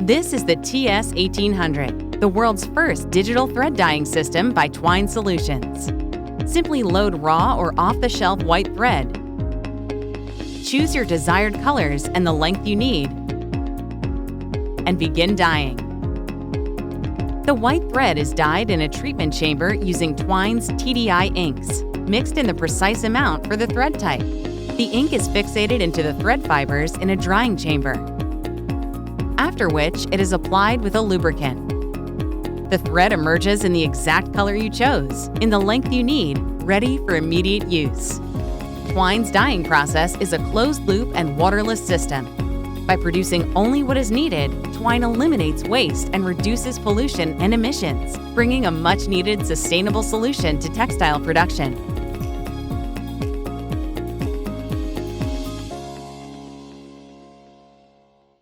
This is the TS1800, the world's first digital thread dyeing system by Twine Solutions. Simply load raw or off-the-shelf white thread. Choose your desired colors and the length you need, and begin dyeing. The white thread is dyed in a treatment chamber using Twine-s TDI inks, mixed in the precise amount for the thread type. The ink is fixated into the thread fibers in a drying chamber, after which it is applied with a lubricant. The thread emerges in the exact color you chose, in the length you need, ready for immediate use. Twine's dyeing process is a closed-loop and waterless system. By producing only what is needed, Twine eliminates waste and reduces pollution and emissions, bringing a much-needed sustainable solution to textile production.